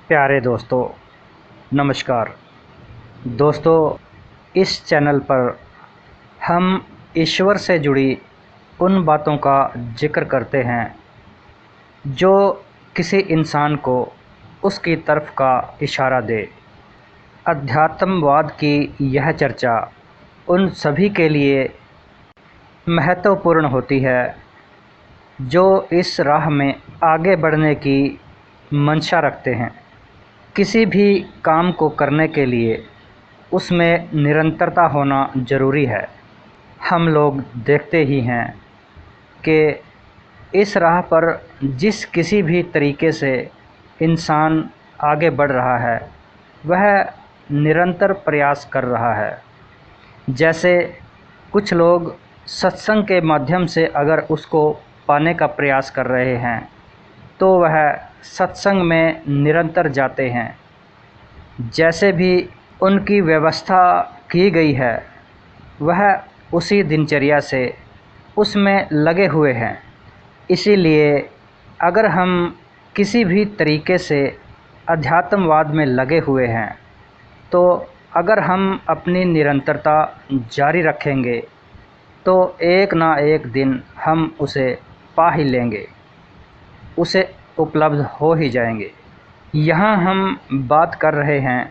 प्यारे दोस्तों, नमस्कार। दोस्तों, इस चैनल पर हम ईश्वर से जुड़ी उन बातों का जिक्र करते हैं जो किसी इंसान को उसकी तरफ का इशारा दे। अध्यात्मवाद की यह चर्चा उन सभी के लिए महत्वपूर्ण होती है जो इस राह में आगे बढ़ने की मंशा रखते हैं। किसी भी काम को करने के लिए उसमें निरंतरता होना ज़रूरी है। हम लोग देखते ही हैं कि इस राह पर जिस किसी भी तरीके से इंसान आगे बढ़ रहा है वह निरंतर प्रयास कर रहा है। जैसे कुछ लोग सत्संग के माध्यम से अगर उसको पाने का प्रयास कर रहे हैं तो वह सत्संग में निरंतर जाते हैं। जैसे भी उनकी व्यवस्था की गई है वह उसी दिनचर्या से उसमें लगे हुए हैं। इसीलिए अगर हम किसी भी तरीके से अध्यात्मवाद में लगे हुए हैं तो अगर हम अपनी निरंतरता जारी रखेंगे तो एक ना एक दिन हम उसे पा ही लेंगे, उसे उपलब्ध हो ही जाएंगे। यहाँ हम बात कर रहे हैं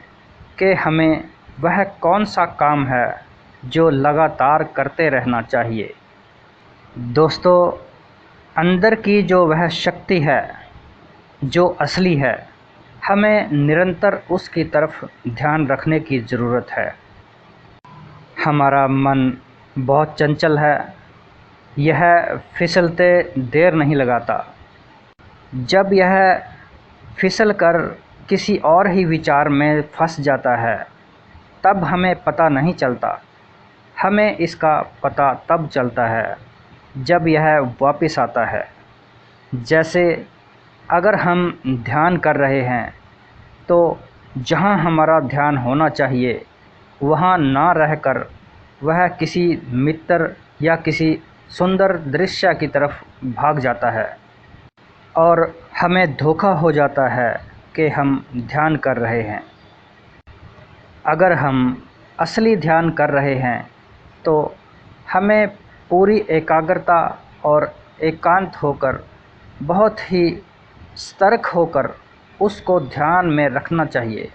कि हमें वह कौन सा काम है जो लगातार करते रहना चाहिए। दोस्तों, अंदर की जो वह शक्ति है जो असली है, हमें निरंतर उसकी तरफ ध्यान रखने की ज़रूरत है। हमारा मन बहुत चंचल है, यह फिसलते देर नहीं लगाता। जब यह फिसल कर किसी और ही विचार में फंस जाता है तब हमें पता नहीं चलता। हमें इसका पता तब चलता है जब यह वापस आता है। जैसे अगर हम ध्यान कर रहे हैं तो जहाँ हमारा ध्यान होना चाहिए वहाँ ना रहकर वह किसी मित्र या किसी सुंदर दृश्य की तरफ भाग जाता है और हमें धोखा हो जाता है कि हम ध्यान कर रहे हैं। अगर हम असली ध्यान कर रहे हैं तो हमें पूरी एकाग्रता और एकांत होकर बहुत ही सतर्क होकर उसको ध्यान में रखना चाहिए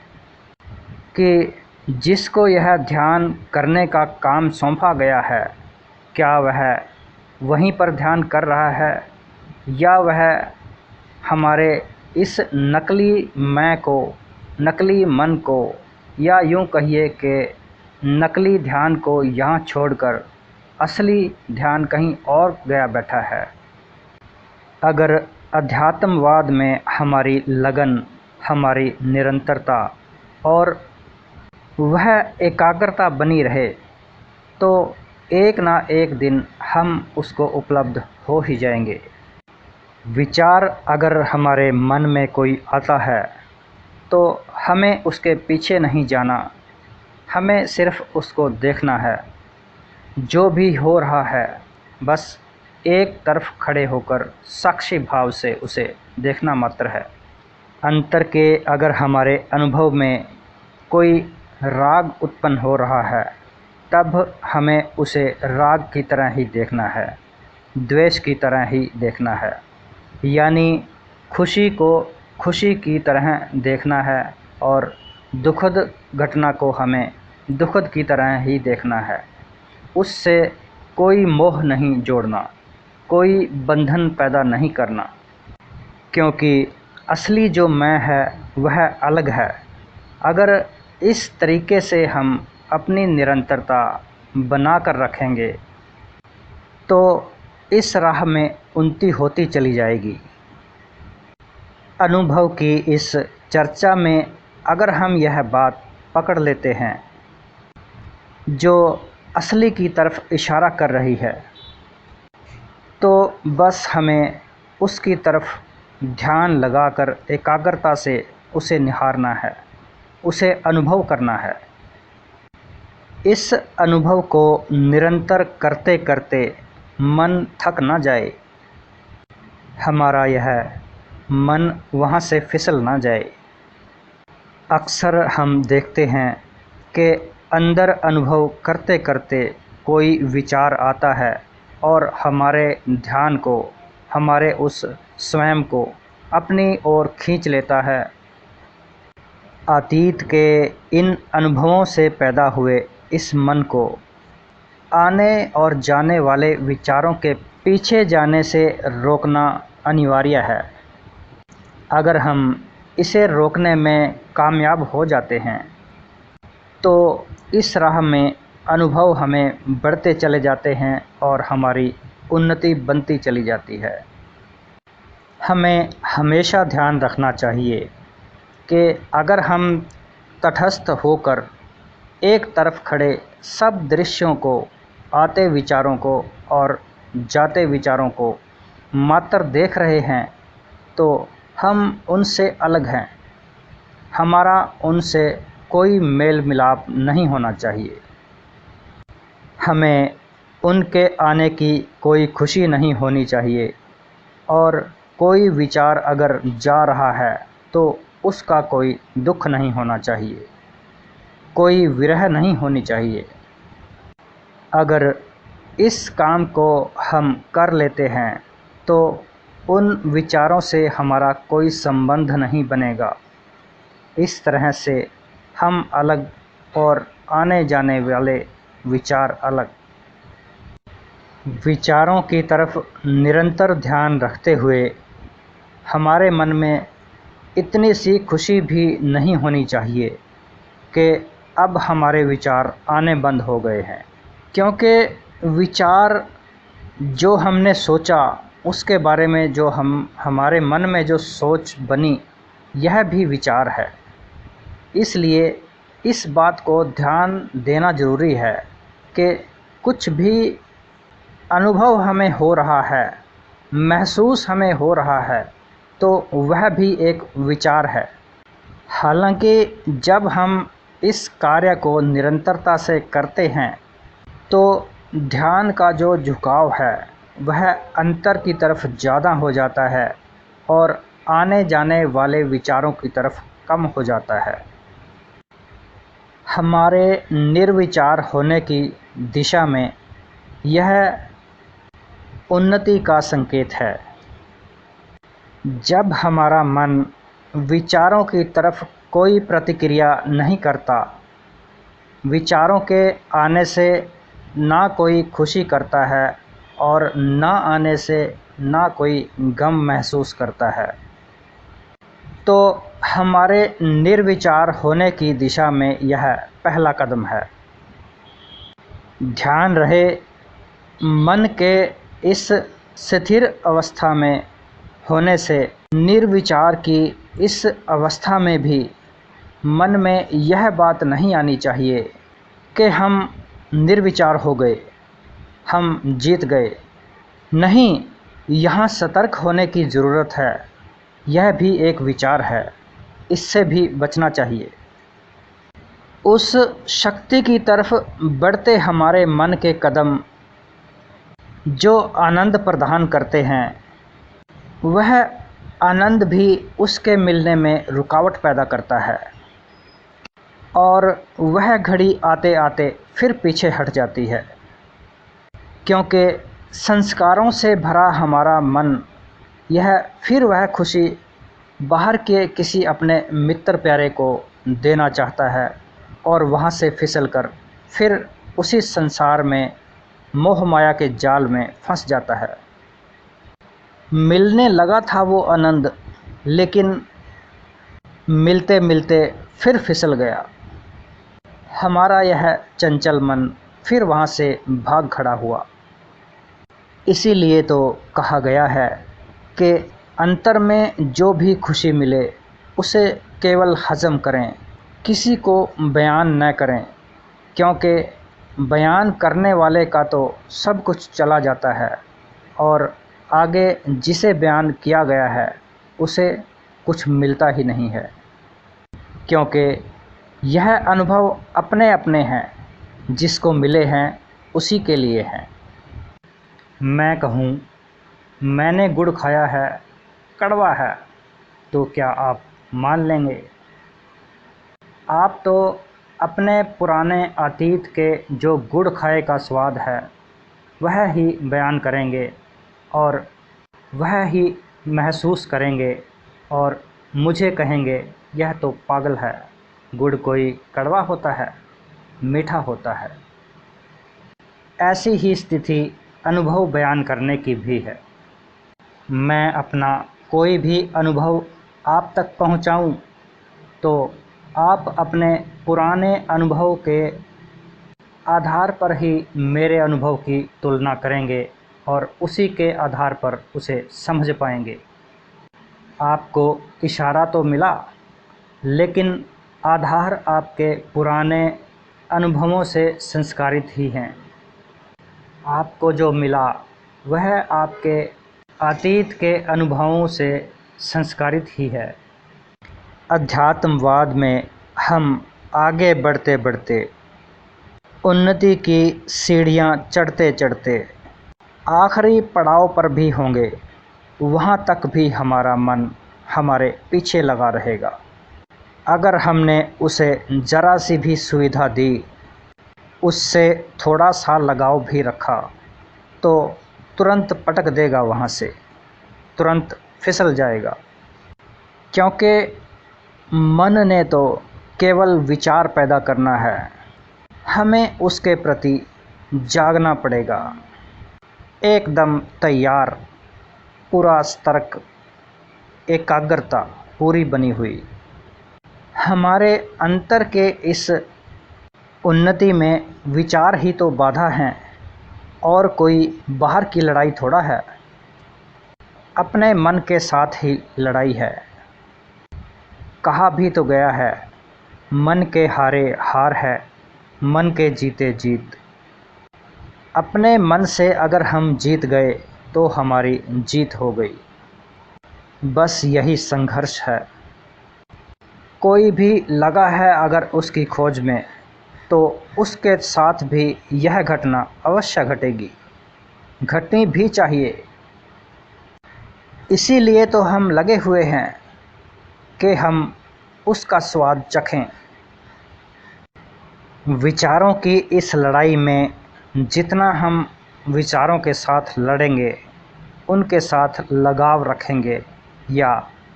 कि जिसको यह ध्यान करने का काम सौंपा गया है क्या वह वहीं पर ध्यान कर रहा है या वह हमारे इस नकली मैं को, नकली मन को, या यूँ कहिए कि नकली ध्यान को यहाँ छोड़कर असली ध्यान कहीं और गया बैठा है। अगर अध्यात्मवाद में हमारी लगन, हमारी निरंतरता और वह एकाग्रता बनी रहे तो एक ना एक दिन हम उसको उपलब्ध हो ही जाएंगे। विचार अगर हमारे मन में कोई आता है तो हमें उसके पीछे नहीं जाना, हमें सिर्फ उसको देखना है। जो भी हो रहा है बस एक तरफ खड़े होकर साक्षी भाव से उसे देखना मात्र है। अंतर के अगर हमारे अनुभव में कोई राग उत्पन्न हो रहा है तब हमें उसे राग की तरह ही देखना है, द्वेष की तरह ही देखना है। यानी खुशी को खुशी की तरह देखना है और दुखद घटना को हमें दुखद की तरह ही देखना है। उससे कोई मोह नहीं जोड़ना, कोई बंधन पैदा नहीं करना, क्योंकि असली जो मैं है वह अलग है। अगर इस तरीके से हम अपनी निरंतरता बना कर रखेंगे तो इस राह में उन्नति होती चली जाएगी। अनुभव की इस चर्चा में अगर हम यह बात पकड़ लेते हैं जो असली की तरफ इशारा कर रही है तो बस हमें उसकी तरफ ध्यान लगाकर एकाग्रता से उसे निहारना है, उसे अनुभव करना है। इस अनुभव को निरंतर करते करते मन थक ना जाए, हमारा यह मन वहाँ से फिसल ना जाए। अक्सर हम देखते हैं कि अंदर अनुभव करते करते कोई विचार आता है और हमारे ध्यान को, हमारे उस स्वयं को अपनी ओर खींच लेता है। अतीत के इन अनुभवों से पैदा हुए इस मन को आने और जाने वाले विचारों के पीछे जाने से रोकना अनिवार्य है। अगर हम इसे रोकने में कामयाब हो जाते हैं तो इस राह में अनुभव हमें बढ़ते चले जाते हैं और हमारी उन्नति बनती चली जाती है। हमें हमेशा ध्यान रखना चाहिए कि अगर हम तटस्थ होकर एक तरफ खड़े सब दृश्यों को, आते विचारों को और जाते विचारों को मात्र देख रहे हैं तो हम उनसे अलग हैं। हमारा उनसे कोई मेल मिलाप नहीं होना चाहिए। हमें उनके आने की कोई खुशी नहीं होनी चाहिए और कोई विचार अगर जा रहा है तो उसका कोई दुख नहीं होना चाहिए, कोई विरह नहीं होनी चाहिए। अगर इस काम को हम कर लेते हैं तो उन विचारों से हमारा कोई संबंध नहीं बनेगा। इस तरह से हम अलग और आने जाने वाले विचार अलग। विचारों की तरफ निरंतर ध्यान रखते हुए हमारे मन में इतनी सी खुशी भी नहीं होनी चाहिए कि अब हमारे विचार आने बंद हो गए हैं, क्योंकि विचार जो हमने सोचा उसके बारे में जो हमारे मन में जो सोच बनी, यह भी विचार है। इसलिए इस बात को ध्यान देना ज़रूरी है कि कुछ भी अनुभव हमें हो रहा है, महसूस हमें हो रहा है, तो वह भी एक विचार है। हालांकि जब हम इस कार्य को निरंतरता से करते हैं तो ध्यान का जो झुकाव है वह अंतर की तरफ ज़्यादा हो जाता है और आने जाने वाले विचारों की तरफ कम हो जाता है। हमारे निर्विचार होने की दिशा में यह उन्नति का संकेत है। जब हमारा मन विचारों की तरफ कोई प्रतिक्रिया नहीं करता, विचारों के आने से ना कोई खुशी करता है और ना आने से ना कोई गम महसूस करता है, तो हमारे निर्विचार होने की दिशा में यह पहला कदम है। ध्यान रहे, मन के इस स्थिर अवस्था में होने से निर्विचार की इस अवस्था में भी मन में यह बात नहीं आनी चाहिए कि हम निर्विचार हो गए, हम जीत गए। नहीं, यहाँ सतर्क होने की ज़रूरत है। यह भी एक विचार है, इससे भी बचना चाहिए। उस शक्ति की तरफ बढ़ते हमारे मन के कदम जो आनंद प्रदान करते हैं, वह आनंद भी उसके मिलने में रुकावट पैदा करता है और वह घड़ी आते आते फिर पीछे हट जाती है, क्योंकि संस्कारों से भरा हमारा मन यह फिर वह खुशी बाहर के किसी अपने मित्र प्यारे को देना चाहता है और वहाँ से फिसलकर फिर उसी संसार में मोह माया के जाल में फंस जाता है। मिलने लगा था वो आनंद, लेकिन मिलते मिलते फिर फिसल गया। हमारा यह चंचल मन फिर वहाँ से भाग खड़ा हुआ। इसीलिए तो कहा गया है कि अंतर में जो भी खुशी मिले उसे केवल हज़म करें, किसी को बयान न करें, क्योंकि बयान करने वाले का तो सब कुछ चला जाता है और आगे जिसे बयान किया गया है उसे कुछ मिलता ही नहीं है, क्योंकि यह अनुभव अपने अपने हैं, जिसको मिले हैं उसी के लिए हैं। मैं कहूँ मैंने गुड़ खाया है, कड़वा है, तो क्या आप मान लेंगे? आप तो अपने पुराने अतीत के जो गुड़ खाए का स्वाद है वह ही बयान करेंगे और वह ही महसूस करेंगे और मुझे कहेंगे यह तो पागल है, गुड़ कोई कड़वा होता है, मीठा होता है। ऐसी ही स्थिति अनुभव बयान करने की भी है। मैं अपना कोई भी अनुभव आप तक पहुंचाऊं तो आप अपने पुराने अनुभव के आधार पर ही मेरे अनुभव की तुलना करेंगे और उसी के आधार पर उसे समझ पाएंगे। आपको इशारा तो मिला, लेकिन आधार आपके पुराने अनुभवों से संस्कारित ही हैं। आपको जो मिला वह आपके अतीत के अनुभवों से संस्कारित ही है। अध्यात्मवाद में हम आगे बढ़ते बढ़ते उन्नति की सीढ़ियां चढ़ते चढ़ते आखिरी पड़ाव पर भी होंगे, वहां तक भी हमारा मन हमारे पीछे लगा रहेगा। अगर हमने उसे ज़रा सी भी सुविधा दी, उससे थोड़ा सा लगाव भी रखा, तो तुरंत पटक देगा, वहाँ से तुरंत फिसल जाएगा। क्योंकि मन ने तो केवल विचार पैदा करना है, हमें उसके प्रति जागना पड़ेगा। एकदम तैयार, पूरा सतर्क, एकाग्रता पूरी बनी हुई। हमारे अंतर के इस उन्नति में विचार ही तो बाधा हैं, और कोई बाहर की लड़ाई थोड़ा है। अपने मन के साथ ही लड़ाई है। कहा भी तो गया है, मन के हारे हार है, मन के जीते जीत। अपने मन से अगर हम जीत गए तो हमारी जीत हो गई। बस यही संघर्ष है। कोई भी लगा है अगर उसकी खोज में, तो उसके साथ भी यह घटना अवश्य घटेगी, घटनी भी चाहिए। इसीलिए तो हम लगे हुए हैं कि हम उसका स्वाद चखें। विचारों की इस लड़ाई में जितना हम विचारों के साथ लड़ेंगे, उनके साथ लगाव रखेंगे या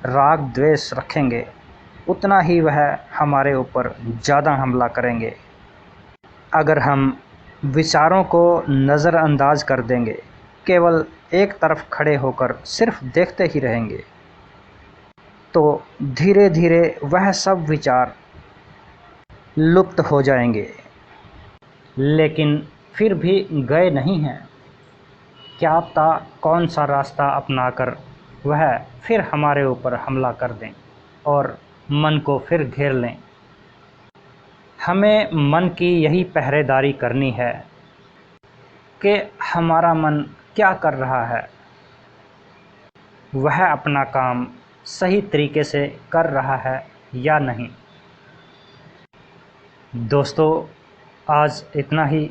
राग द्वेष रखेंगे, उतना ही वह हमारे ऊपर ज़्यादा हमला करेंगे। अगर हम विचारों को नज़रअंदाज कर देंगे, केवल एक तरफ खड़े होकर सिर्फ देखते ही रहेंगे, तो धीरे धीरे वह सब विचार लुप्त हो जाएंगे। लेकिन फिर भी गए नहीं हैं। क्या पता कौन सा रास्ता अपनाकर वह फिर हमारे ऊपर हमला कर दें और मन को फिर घेर लें। हमें मन की यही पहरेदारी करनी है कि हमारा मन क्या कर रहा है, वह अपना काम सही तरीके से कर रहा है या नहीं। दोस्तों, आज इतना ही।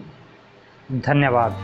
धन्यवाद।